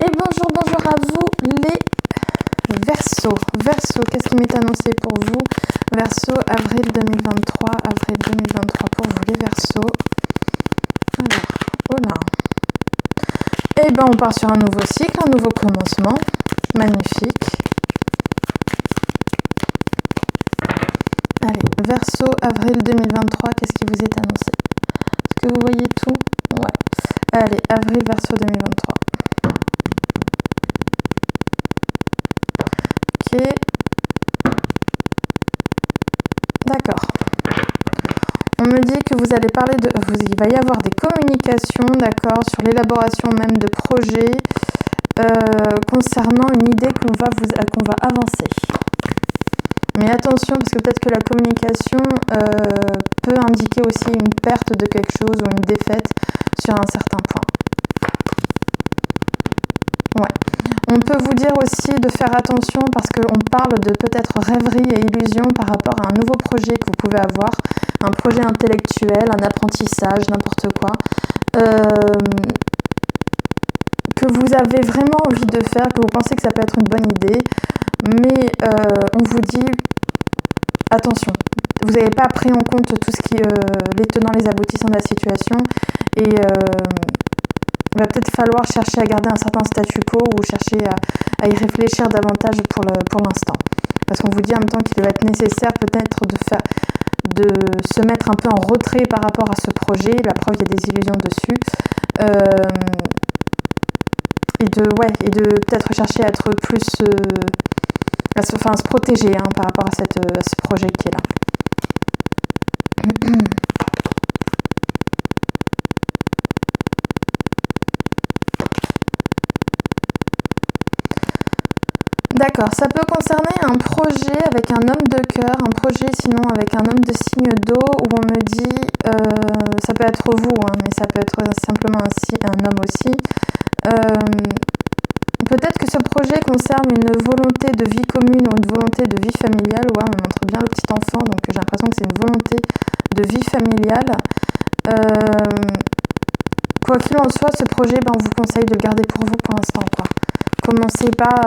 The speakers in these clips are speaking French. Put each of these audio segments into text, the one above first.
Et bonjour à vous les Verseaux. Verseaux, qu'est-ce qui m'est annoncé pour vous? Verseaux, avril 2023 pour vous les Verseaux. Alors, oh là. Et ben on part sur un nouveau cycle, un nouveau commencement. Magnifique. Allez, Verseaux, avril 2023, qu'est-ce qui vous est annoncé? Est-ce que vous voyez tout? Ouais. Allez, avril, Verseaux 2023. Ok. D'accord. On me dit que vous allez parler de... il va y avoir des communications, d'accord, sur l'élaboration même de projets concernant une idée qu'on va avancer. Mais attention, parce que peut-être que la communication peut indiquer aussi une perte de quelque chose ou une défaite sur un certain point. Ouais. On peut vous dire aussi de faire attention parce qu'on parle de peut-être rêverie et illusion par rapport à un nouveau projet que vous pouvez avoir, un projet intellectuel, un apprentissage, n'importe quoi, que vous avez vraiment envie de faire, que vous pensez que ça peut être une bonne idée, mais on vous dit attention, vous n'avez pas pris en compte tout ce qui les tenants, les aboutissants de la situation et il va peut-être falloir chercher à garder un certain statu quo ou chercher à y réfléchir davantage pour l'instant. Parce qu'on vous dit en même temps qu'il va être nécessaire peut-être de se mettre un peu en retrait par rapport à ce projet. La preuve, il y a des illusions dessus. Et de peut-être chercher à être plus... à se protéger par rapport à ce projet qui est là. D'accord, ça peut concerner un projet avec un homme de cœur, un projet sinon avec un homme de signe d'eau où on me dit, ça peut être vous, mais ça peut être simplement un homme aussi. Peut-être que ce projet concerne une volonté de vie commune ou une volonté de vie familiale. Ouais, on me montre bien le petit enfant, donc j'ai l'impression que c'est une volonté de vie familiale. Quoi qu'il en soit, ce projet, on vous conseille de le garder pour vous pour l'instant, quoi. Commencez pas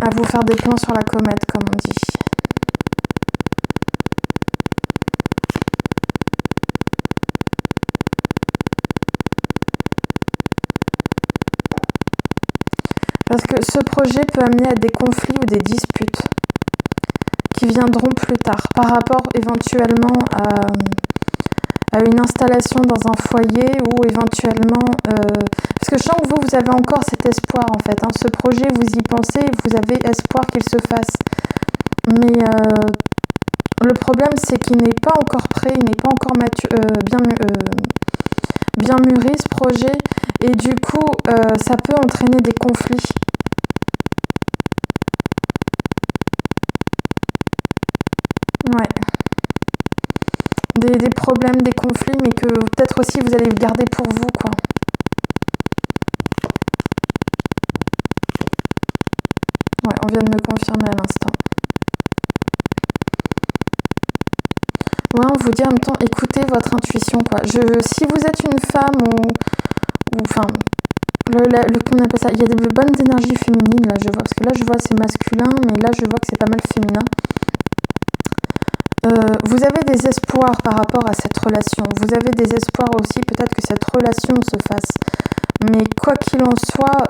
à vous faire des plans sur la comète, comme on dit. Parce que ce projet peut amener à des conflits ou des disputes qui viendront plus tard, par rapport éventuellement à une installation dans un foyer ou éventuellement... parce que je sens que vous avez encore cet espoir en fait. Ce projet, vous y pensez, vous avez espoir qu'il se fasse. Mais le problème, c'est qu'il n'est pas encore prêt, il n'est pas encore bien mûri ce projet. Et du coup, ça peut entraîner des conflits. Ouais. Des problèmes, des conflits, mais que peut-être aussi vous allez le garder pour vous, quoi. Ouais, on vient de me confirmer à l'instant. Ouais, on vous dit en même temps, écoutez votre intuition, quoi. Si vous êtes une femme qu'on appelle ça, il y a des bonnes énergies féminines, là, je vois, parce que là, je vois c'est masculin, mais là, je vois que c'est pas mal féminin. Vous avez des espoirs par rapport à cette relation. Vous avez des espoirs aussi, peut-être que cette relation se fasse. Mais quoi qu'il en soit,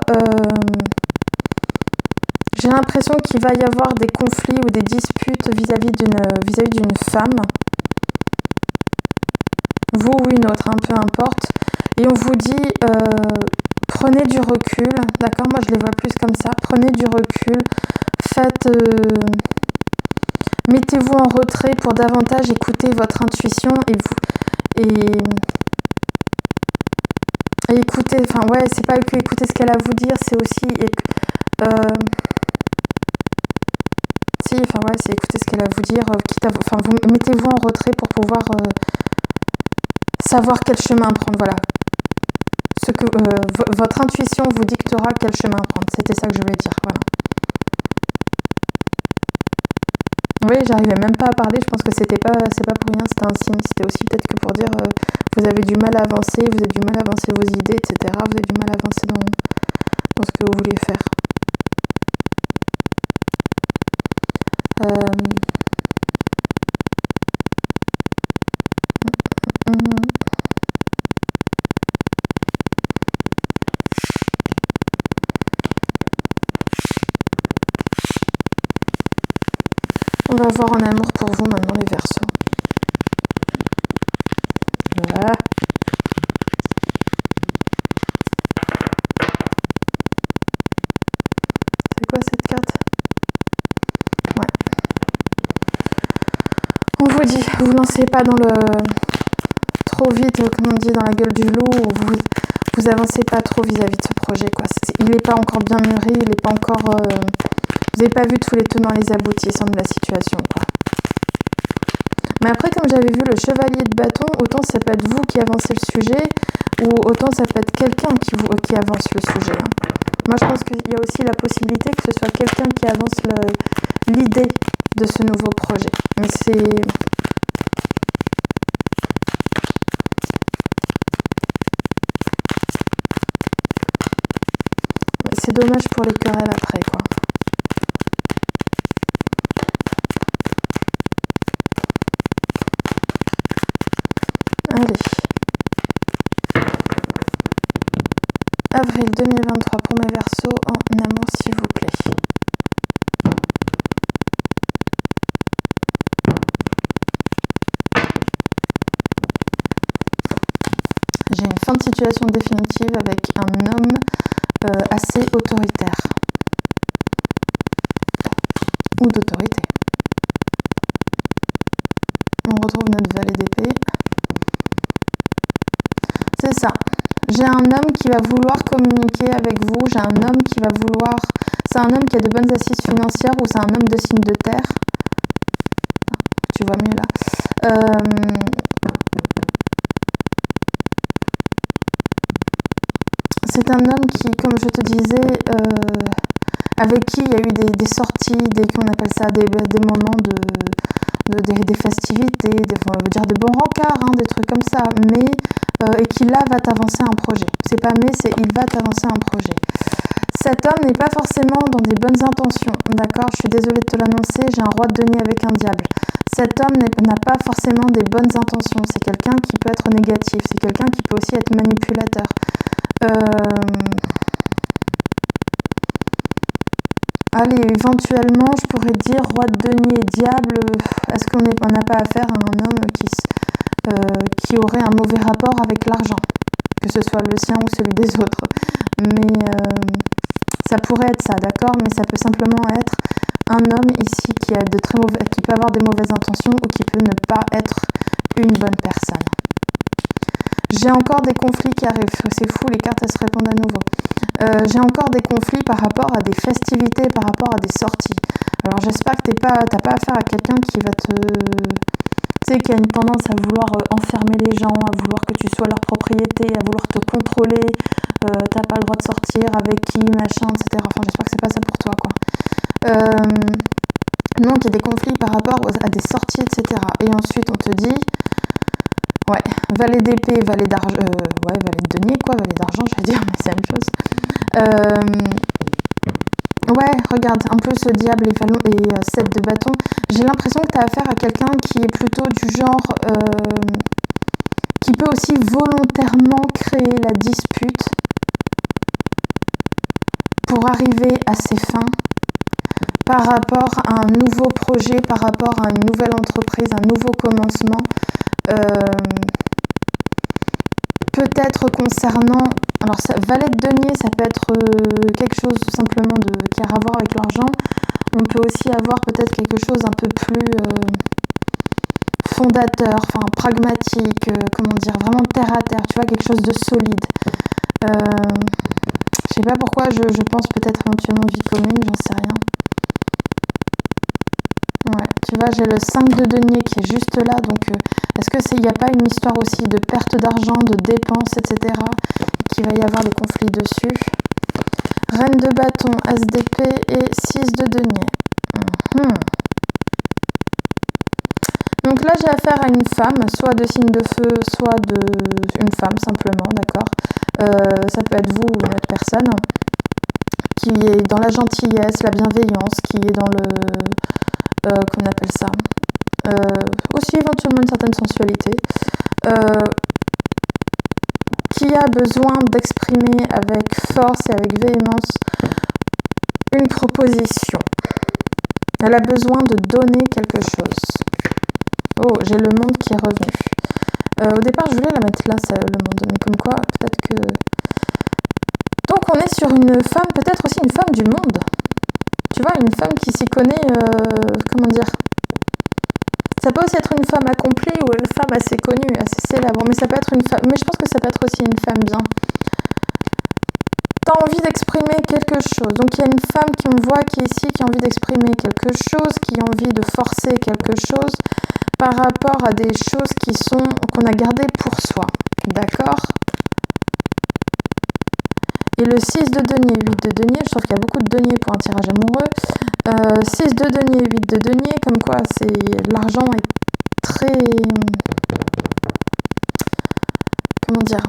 j'ai l'impression qu'il va y avoir des conflits ou des disputes vis-à-vis d'une femme. Vous ou une autre, peu importe. Et on vous dit, prenez du recul. D'accord, moi je les vois plus comme ça. Prenez du recul. Mettez-vous en retrait pour davantage écouter votre intuition et écouter, c'est pas que écouter ce qu'elle a à vous dire, c'est aussi c'est écouter ce qu'elle a à vous dire, mettez-vous en retrait pour pouvoir savoir quel chemin prendre, voilà. Votre intuition vous dictera quel chemin prendre, c'était ça que je voulais dire, voilà. Oui, j'arrivais même pas à parler, je pense que c'est pas pour rien, c'était un signe, c'était aussi peut-être que pour dire vous avez du mal à avancer, vous avez du mal à avancer vos idées, etc. Vous avez du mal à avancer dans ce que vous voulez faire. On va voir en amour pour vous maintenant les Verseaux. Voilà. C'est quoi cette carte? Ouais. On vous dit, vous lancez pas dans le trop vite, comme on dit, dans la gueule du loup, vous avancez pas trop vis-à-vis de ce projet, quoi. Il n'est pas encore bien mûri, il n'est pas encore... vous n'avez pas vu tous les tenants et les aboutissants de la situation, quoi. Mais après, comme j'avais vu le chevalier de bâton, autant ça peut être vous qui avancez le sujet, ou autant ça peut être quelqu'un qui avance le sujet. Hein. Moi, je pense qu'il y a aussi la possibilité que ce soit quelqu'un qui avance l'idée de ce nouveau projet. Mais c'est dommage pour les querelles après, quoi. Allez. Avril 2023 pour mes Verseaux en amour, s'il vous plaît. J'ai une fin de situation définitive avec un homme assez autoritaire. Ou d'autorité. On retrouve notre valet d'épée. C'est ça. J'ai un homme qui va vouloir communiquer avec vous. J'ai un homme qui va vouloir... C'est un homme qui a de bonnes assises financières ou c'est un homme de signe de terre. Tu vois mieux là. C'est un homme qui, comme je te disais, avec qui il y a eu des sorties, qu'on appelle ça des moments des festivités, on veut dire des bons rencarts, hein, des trucs comme ça, mais et qui là va t'avancer un projet. C'est pas mais, c'est il va t'avancer un projet. Cet homme n'est pas forcément dans des bonnes intentions, d'accord? Je suis désolée de te l'annoncer, j'ai un roi de denier avec un diable. Cet homme n'a pas forcément des bonnes intentions, c'est quelqu'un qui peut être négatif, c'est quelqu'un qui peut aussi être manipulateur. Allez, éventuellement, je pourrais dire roi de denier et diable, est-ce qu'on n'a pas affaire à un homme qui aurait un mauvais rapport avec l'argent, que ce soit le sien ou celui des autres. Mais ça pourrait être ça, d'accord? Mais ça peut simplement être un homme ici qui peut avoir des mauvaises intentions ou qui peut ne pas être une bonne personne. J'ai encore des conflits qui arrivent, c'est fou, les cartes elles se répondent à nouveau. J'ai encore des conflits par rapport à des festivités, par rapport à des sorties. Alors j'espère que t'as pas affaire à quelqu'un qui va tu sais, qui a une tendance à vouloir enfermer les gens, à vouloir que tu sois leur propriété, à vouloir te contrôler, t'as pas le droit de sortir, avec qui, machin, etc. Enfin j'espère que c'est pas ça pour toi, quoi. Donc il y a des conflits par rapport à des sorties, etc. Et ensuite on te dit... Ouais, valet d'épée, valet d'argent, valet de denier quoi, valet d'argent je vais dire, mais c'est la même chose. Ouais, regarde, un peu ce diable et 7 de bâton. J'ai l'impression que tu as affaire à quelqu'un qui est plutôt du genre, qui peut aussi volontairement créer la dispute pour arriver à ses fins par rapport à un nouveau projet, par rapport à une nouvelle entreprise, un nouveau commencement. Peut-être concernant, alors valet de denier, ça peut être quelque chose tout simplement qui a à voir avec l'argent. On peut aussi avoir peut-être quelque chose un peu plus fondateur, enfin pragmatique, comment dire, vraiment terre à terre, tu vois, quelque chose de solide. Je sais pas pourquoi, je pense peut-être éventuellement vie commune, j'en sais rien. Ouais, tu vois, j'ai le 5 de denier qui est juste là, donc est-ce qu'il n'y a pas une histoire aussi de perte d'argent, de dépenses, etc. et qu'il va y avoir des conflits dessus. Reine de bâton, as d'épée et 6 de denier. j'ai affaire à une femme, soit de signe de feu, soit une femme simplement, d'accord. Ça peut être vous ou une autre personne qui est dans la gentillesse, la bienveillance, qui est dans le... qu'on appelle ça aussi éventuellement une certaine sensualité, qui a besoin d'exprimer avec force et avec véhémence une proposition. Elle a besoin de donner quelque chose. Oh, j'ai le monde qui est revenu. Au départ, je voulais la mettre là, le monde, mais comme quoi, peut-être que... Donc, on est sur une femme, peut-être aussi une femme du monde. Tu vois, une femme qui s'y connaît, comment dire... Ça peut aussi être une femme accomplie ou une femme assez connue, assez célèbre, mais ça peut être une femme... Mais je pense que ça peut être aussi une femme bien. T'as envie d'exprimer quelque chose. Donc il y a une femme qui me voit, qui est ici, qui a envie d'exprimer quelque chose, qui a envie de forcer quelque chose par rapport à des choses qu'on a gardées pour soi. D'accord ? Et le 6 de denier, 8 de denier, je trouve qu'il y a beaucoup de deniers pour un tirage amoureux. 6 de denier, 8 de denier, comme quoi l'argent est très... Comment dire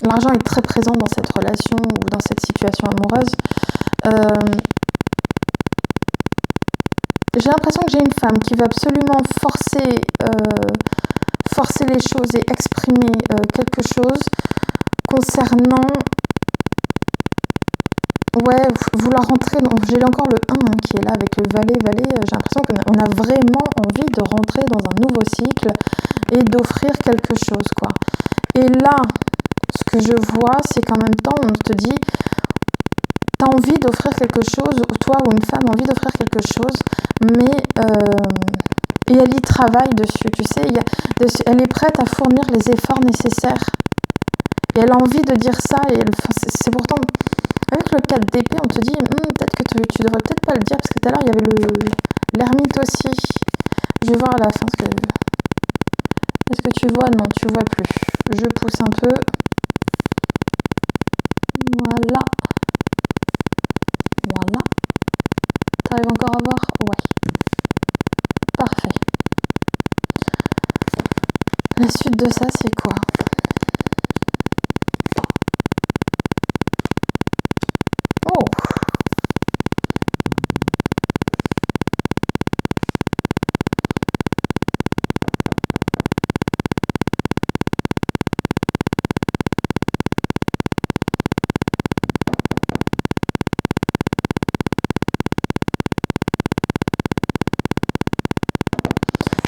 l'argent est très présent dans cette relation ou dans cette situation amoureuse. J'ai l'impression que j'ai une femme qui veut absolument forcer les choses et exprimer quelque chose concernant... Ouais, vouloir rentrer dans... J'ai encore le 1 qui est là avec le valet. J'ai l'impression qu'on a vraiment envie de rentrer dans un nouveau cycle et d'offrir quelque chose, quoi. Et là, ce que je vois, c'est qu'en même temps, on te dit, t'as envie d'offrir quelque chose, ou toi ou une femme a envie d'offrir quelque chose, mais et elle y travaille dessus, tu sais, elle est prête à fournir les efforts nécessaires. Et elle a envie de dire ça, et c'est pourtant... Avec le 4 d'épée, on te dit, peut-être que tu devrais peut-être pas le dire, parce que tout à l'heure, il y avait l'ermite aussi. Je vais voir à la fin ce que... Est-ce que tu vois ? Non, tu vois plus. Je pousse un peu. Voilà. T'arrives encore à voir ? Ouais. Parfait. La suite de ça, c'est quoi ? Oh !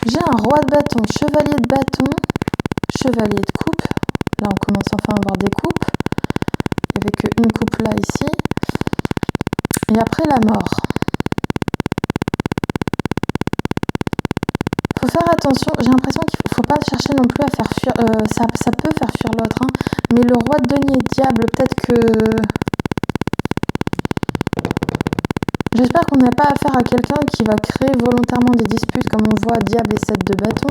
J'ai un roi de bâton, chevalier de bâton, chevalier de coupe. Là, on commence enfin à avoir des coupes. Il n'y avait qu'une coupe là, ici. Et après, la mort. Faut faire attention. J'ai l'impression qu'il ne faut pas chercher non plus à faire fuir... ça peut faire fuir l'autre, hein. Mais le roi de denier, diable, peut-être que... J'espère qu'on n'a pas affaire à quelqu'un qui va créer volontairement des disputes, comme on voit diable et 7 de bâton,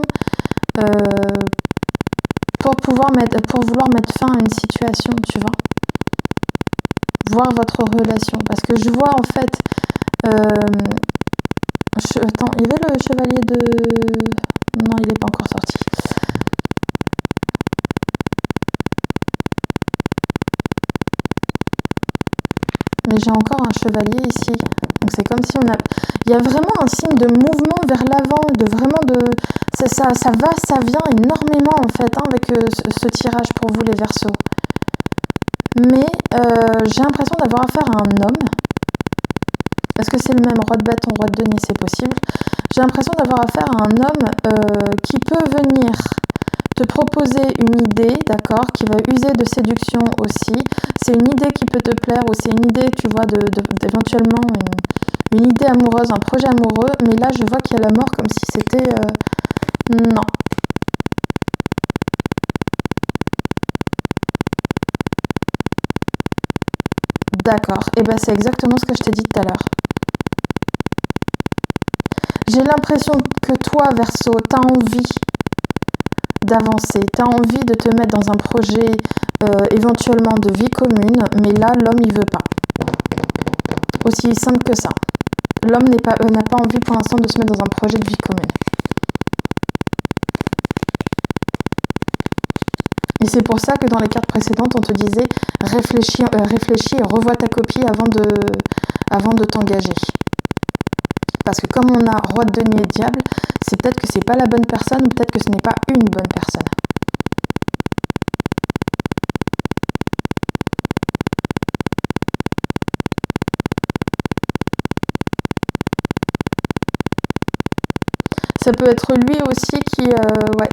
pour vouloir mettre fin à une situation, tu vois. Voir votre relation. Parce que je vois en fait... Attends, il y avait le chevalier de... Non, il n'est pas encore sorti. Mais j'ai encore un chevalier ici. Donc c'est comme si il y a vraiment un signe de mouvement vers l'avant, ça va, ça vient énormément en fait, hein, avec ce tirage pour vous les Verseaux. Mais j'ai l'impression d'avoir affaire à un homme. Est-ce que c'est le même roi de bâton, roi de denier, c'est possible. J'ai l'impression d'avoir affaire à un homme qui peut venir te proposer une idée, d'accord, qui va user de séduction aussi. C'est une idée qui peut te plaire ou c'est une idée, tu vois, d'éventuellement une idée amoureuse, un projet amoureux. Mais là, je vois qu'il y a la mort comme si c'était... Non. D'accord. Et ben c'est exactement ce que je t'ai dit tout à l'heure. J'ai l'impression que toi, Verseau, t'as envie d'avancer, t'as envie de te mettre dans un projet éventuellement de vie commune, mais là, l'homme, il veut pas. Aussi simple que ça. l'homme n'a pas envie pour l'instant de se mettre dans un projet de vie commune. Et c'est pour ça que dans les cartes précédentes, on te disait réfléchis et revois ta copie avant de t'engager. Parce que comme on a roi de denier et diable, c'est peut-être que c'est pas la bonne personne ou peut-être que ce n'est pas une bonne personne. Ça peut être lui aussi qui... ouais.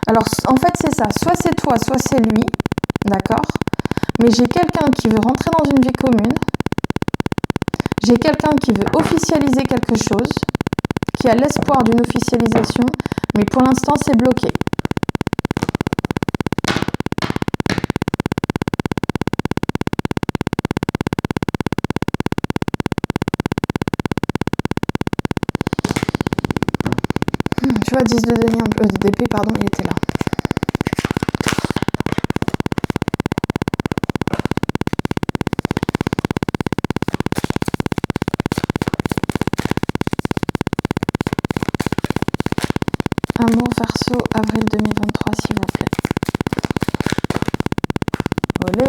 Alors, en fait, c'est ça. Soit c'est toi, soit c'est lui. D'accord ? Mais j'ai quelqu'un qui veut rentrer dans une vie commune. J'ai quelqu'un qui veut officialiser quelque chose, qui a l'espoir d'une officialisation, mais pour l'instant, c'est bloqué. Tu vois, 10 de denier, d'épée, pardon, il était là. Amour Verseau, avril 2023, s'il vous plaît. Olé!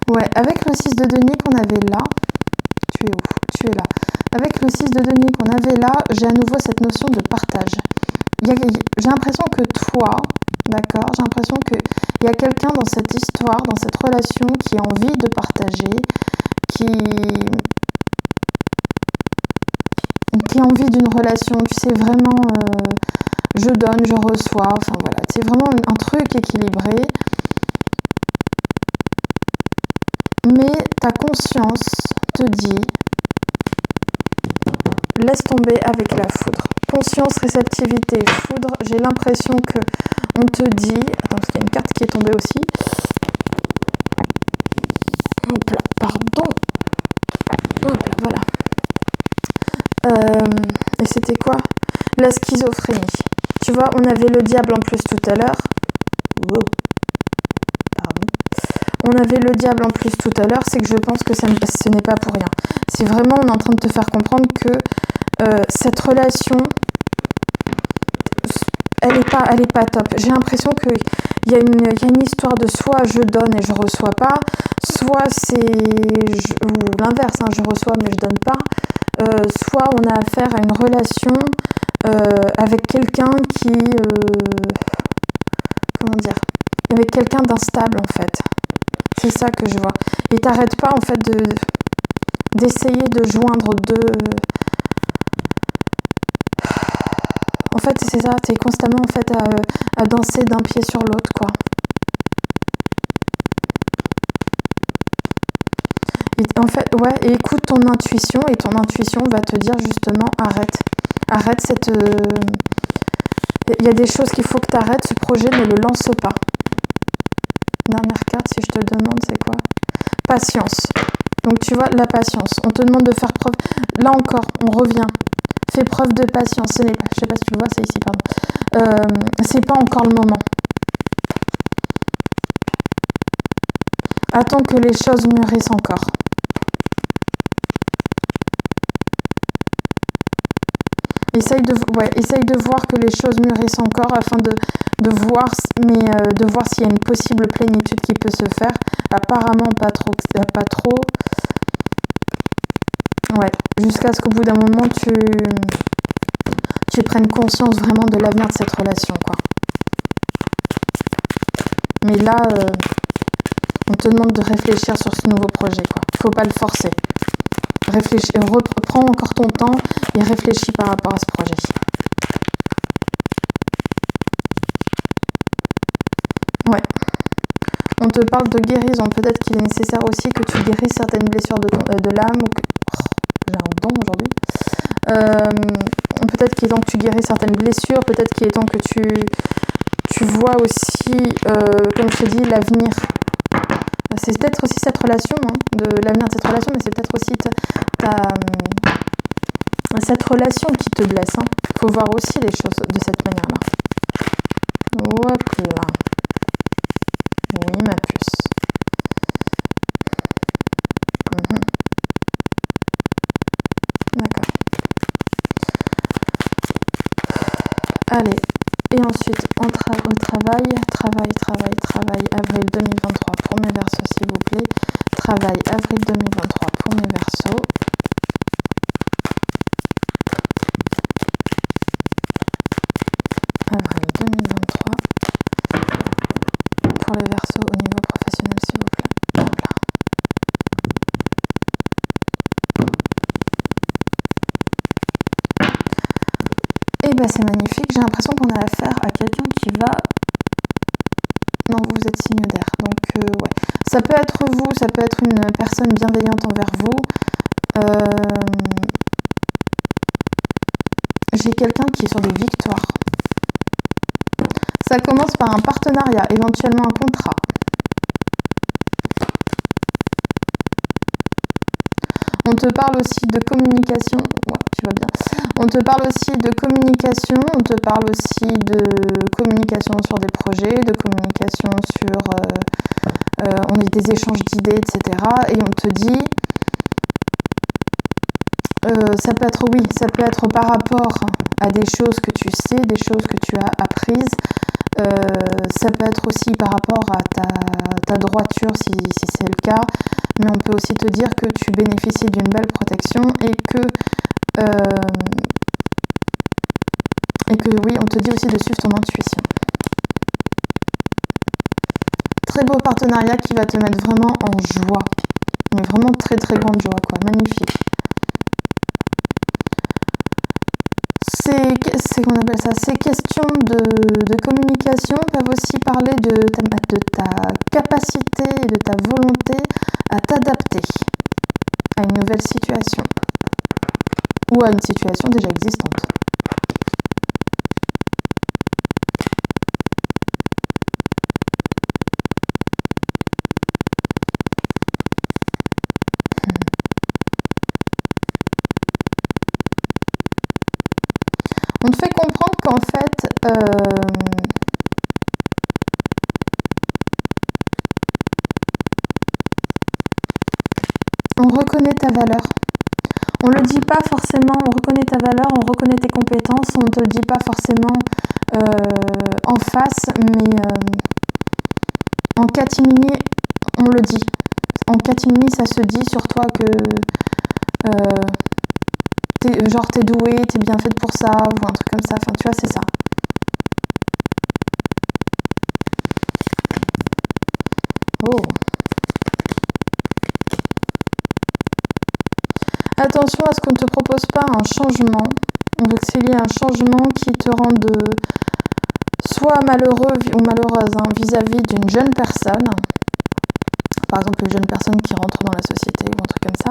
Ouais, avec le 6 de denier qu'on avait là, tu es où? Tu es là. Avec le 6 de denier qu'on avait là, j'ai à nouveau cette notion de partage. J'ai l'impression que toi, d'accord, j'ai l'impression qu'il y a quelqu'un dans cette histoire, dans cette relation qui a envie de partager, qui a envie d'une relation, tu sais, vraiment, je donne, je reçois, enfin voilà, c'est vraiment un truc équilibré. Mais ta conscience te dit, laisse tomber avec la foudre. Conscience, réceptivité, foudre, j'ai l'impression que on te dit, attends, parce qu'il y a une carte qui est tombée aussi. Hop là, pardon. Hop là, voilà. Et c'était quoi? La schizophrénie. Tu vois, on avait le diable en plus tout à l'heure. Wow. On avait le diable en plus tout à l'heure, c'est que je pense que ce n'est pas pour rien. C'est vraiment, on est en train de te faire comprendre que cette relation, elle est pas top. J'ai l'impression qu'il y a une histoire de soit je donne et je reçois pas, soit ou l'inverse, hein, je reçois mais je donne pas, soit on a affaire à une relation avec quelqu'un qui... comment dire? Avec quelqu'un d'instable en fait. C'est ça que je vois. Et t'arrêtes pas en fait d'essayer de joindre deux. En fait c'est ça, t'es constamment en fait à danser d'un pied sur l'autre quoi. Et en fait, ouais, et écoute ton intuition et ton intuition va te dire justement arrête. Arrête cette. Il y a des choses qu'il faut que t'arrêtes, ce projet ne le lance pas. Dernière carte, si je te demande, c'est quoi? Patience. Donc tu vois, la patience. On te demande de faire preuve. Là encore, on revient. Fais preuve de patience. Je sais pas si tu le vois, c'est ici, pardon. C'est pas encore le moment. Attends que les choses mûrissent encore. Essaye de voir que les choses mûrissent encore afin de voir s'il y a une possible plénitude qui peut se faire. Apparemment pas trop. Ouais, jusqu'à ce qu'au bout d'un moment tu prennes conscience vraiment de l'avenir de cette relation, quoi. Mais là, on te demande de réfléchir sur ce nouveau projet, quoi. Faut pas le forcer. Reprends encore ton temps et réfléchis par rapport à ce projet. Ouais. On te parle de guérison. Peut-être qu'il est nécessaire aussi que tu guérisses certaines blessures de l'âme. Ou que... j'ai un don aujourd'hui. Peut-être qu'il est temps que tu guéris certaines blessures, peut-être qu'il est temps que tu vois aussi, comme je te dis, l'avenir. C'est peut-être aussi cette relation, hein, de l'avenir de cette relation, mais c'est peut-être aussi cette relation qui te blesse. Il faut voir aussi les choses de cette manière-là. Hop là. Oui, ma puce. D'accord. Allez. Et ensuite, au travail, avril 2023 pour mes versos, s'il vous plaît. Travail, avril 2023 pour mes versos. Avril 2023 pour les versos au niveau professionnel, s'il vous plaît. Hop là. Et ben c'est magnifique, j'ai l'impression qu'on a affaire à quelqu'un qui va... Non, vous êtes signe d'air, donc ouais. Ça peut être vous, ça peut être une personne bienveillante envers vous. J'ai quelqu'un qui est sur des victoires. Ça commence par un partenariat, éventuellement un contrat. On te parle aussi de communication. Ouais, tu vas bien. On te parle aussi de communication. On te parle aussi de communication sur des projets, de communication sur... on a des échanges d'idées, etc. Et on te dit... ça peut être, oui, ça peut être par rapport à des choses que tu sais, des choses que tu as apprises. Ça peut être aussi par rapport à ta droiture si c'est le cas, mais on peut aussi te dire que tu bénéficies d'une belle protection et que oui, on te dit aussi de suivre ton intuition. Très beau partenariat qui va te mettre vraiment en joie, mais vraiment très très grande joie, quoi, magnifique. Qu'on appelle ça, ces questions de communication peuvent aussi parler de ta capacité et de ta volonté à t'adapter à une nouvelle situation ou à une situation déjà existante. On te fait comprendre qu'en fait, on reconnaît ta valeur. On le dit pas forcément, on reconnaît ta valeur, on reconnaît tes compétences, on te le dit pas forcément en face, mais en catimini, on le dit. En catimini, ça se dit sur toi que t'es douée, t'es bien faite pour ça, ou un truc comme ça, enfin tu vois, c'est ça. Oh. Attention à ce qu'on ne te propose pas un changement. On veut qu'il y ait un changement qui te rende soit malheureux ou malheureuse vis-à-vis d'une jeune personne. Par exemple, une jeune personne qui rentre dans la société ou un truc comme ça.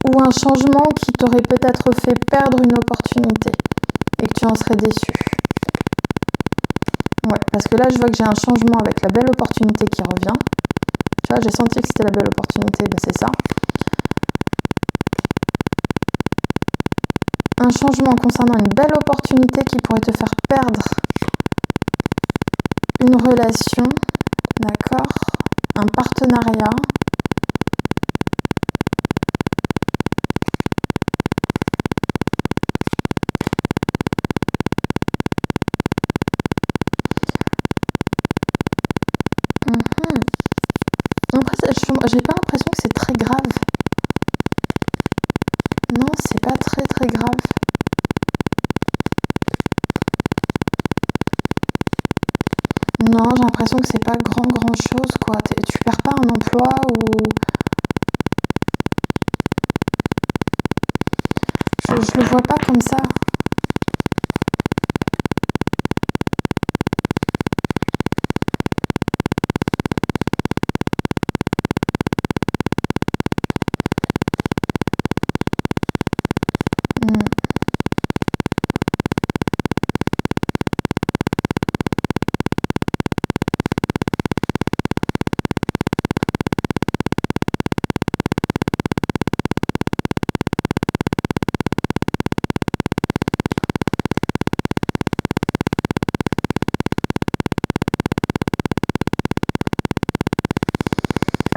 Ou un changement qui t'aurait peut-être fait perdre une opportunité et que tu en serais déçu. Ouais, parce que là, je vois que j'ai un changement avec la belle opportunité qui revient. Tu vois, j'ai senti que c'était la belle opportunité, ben c'est ça. Un changement concernant une belle opportunité qui pourrait te faire perdre une relation, d'accord, un partenariat. Après, j'ai pas l'impression que c'est très grave. Non, c'est pas très très grave. Non, j'ai l'impression que c'est pas grand chose, quoi. Tu perds pas un emploi ou... Je le vois pas comme ça.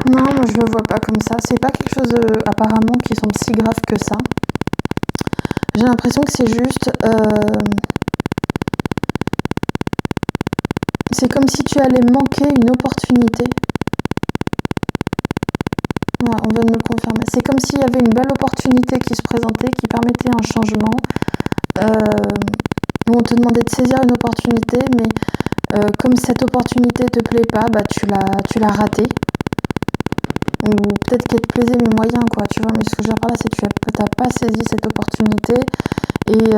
Non, moi je le vois pas comme ça. C'est pas quelque chose apparemment qui semble si grave que ça. J'ai l'impression que c'est juste... c'est comme si tu allais manquer une opportunité. Ouais, on vient de me le confirmer. C'est comme s'il y avait une belle opportunité qui se présentait, qui permettait un changement. Où on te demandait de saisir une opportunité, mais comme cette opportunité te plaît pas, bah tu l'as ratée. Ou peut-être qu'elle te plaisait mais moyen, quoi, tu vois. Mais ce que je veux dire par là, c'est que tu n'as pas saisi cette opportunité. Et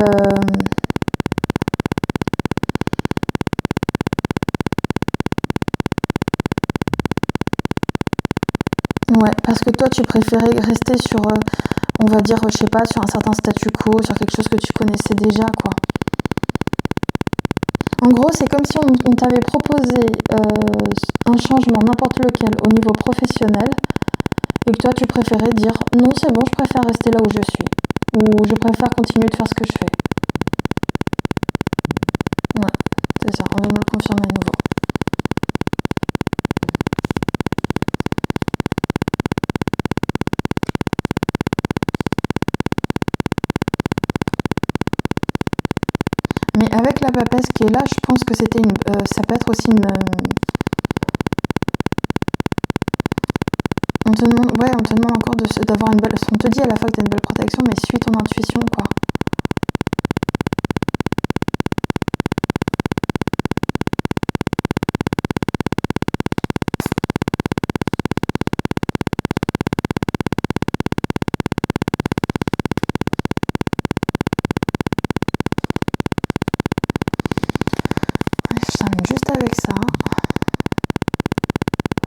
ouais, parce que toi, tu préférais rester sur, on va dire, je sais pas, sur un certain statu quo, sur quelque chose que tu connaissais déjà, quoi. En gros, c'est comme si on t'avait proposé un changement, n'importe lequel, au niveau professionnel, et que toi, tu préférais dire non, c'est bon, je préfère rester là où je suis, ou je préfère continuer de faire ce que je fais. Ouais, c'est ça, on vient de me le confirmer à nouveau. Mais avec la papesse qui est là, je pense que c'était ça peut être aussi une... on te demande encore d'avoir une belle... On te dit à la fois que tu as une belle protection, mais suis ton intuition, quoi. Je termine juste avec ça. Faut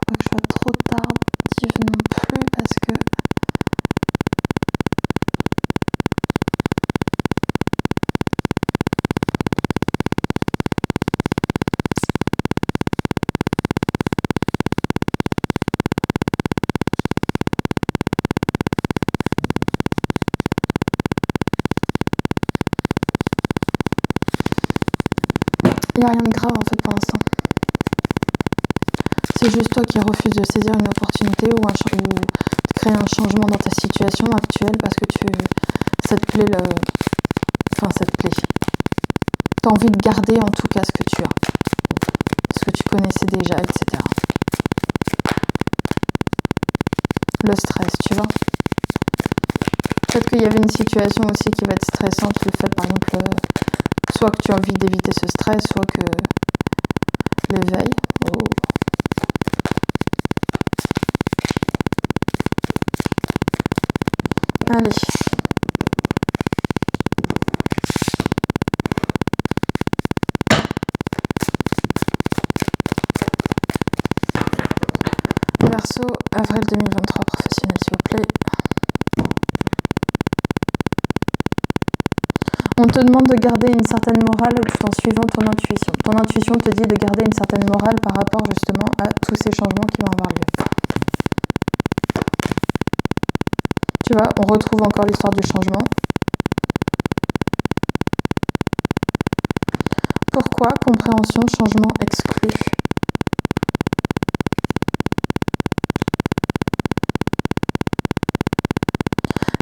pas que je sois trop tardive non plus, parce que... Il n'y a rien de grave en fait pour l'instant. C'est juste toi qui refuses de saisir une opportunité ou de créer un changement dans ta situation actuelle parce que ça te plaît ça te plaît. T'as envie de garder en tout cas ce que tu as. Ce que tu connaissais déjà, etc. Le stress, tu vois. Peut-être qu'il y avait une situation aussi qui va être stressante, le fait par exemple... soit que tu as envie d'éviter ce stress, soit que l'éveil. Oh. Allez. Verseau, avril 2023, professionnel, s'il vous plaît. On te demande de garder une certaine morale tout en suivant ton intuition. Ton intuition te dit de garder une certaine morale par rapport justement à tous ces changements qui vont avoir lieu. Tu vois, on retrouve encore l'histoire du changement. Pourquoi compréhension, changement exclu?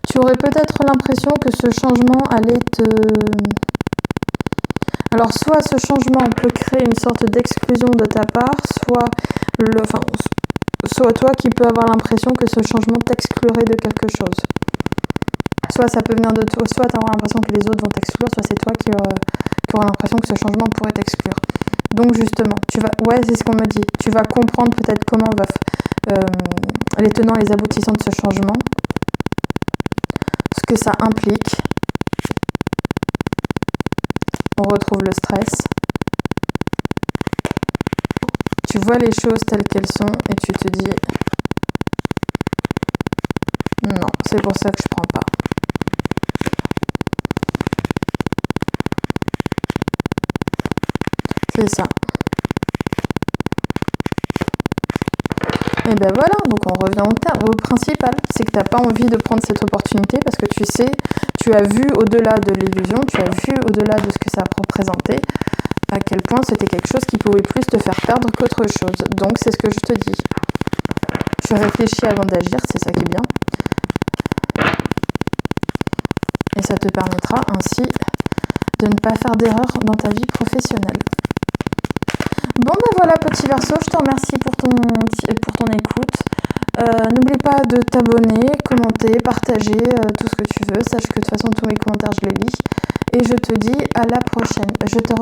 Tu aurais peut-être l'impression que ce changement allait te... Alors soit ce changement peut créer une sorte d'exclusion de ta part, soit toi qui peux avoir l'impression que ce changement t'exclurait de quelque chose. Soit ça peut venir de toi, soit tu auras l'impression que les autres vont t'exclure, soit c'est toi qui auras l'impression que ce changement pourrait t'exclure. Donc justement, c'est ce qu'on me dit, tu vas comprendre peut-être comment les tenants et les aboutissants de ce changement, ce que ça implique. On retrouve le stress. Tu vois les choses telles qu'elles sont et tu te dis non, c'est pour ça que je prends pas. C'est ça. Et ben voilà, donc on revient au principal, c'est que tu n'as pas envie de prendre cette opportunité parce que tu sais, tu as vu au-delà de l'illusion, tu as vu au-delà de ce que ça représentait, à quel point c'était quelque chose qui pouvait plus te faire perdre qu'autre chose. Donc c'est ce que je te dis. tu réfléchis avant d'agir, c'est ça qui est bien. Et ça te permettra ainsi de ne pas faire d'erreur dans ta vie professionnelle. Bon ben voilà petit Verseau, je te remercie pour ton écoute. N'oublie pas de t'abonner, commenter, partager tout ce que tu veux. Sache que de toute façon tous mes commentaires je les lis. Et je te dis à la prochaine. Je te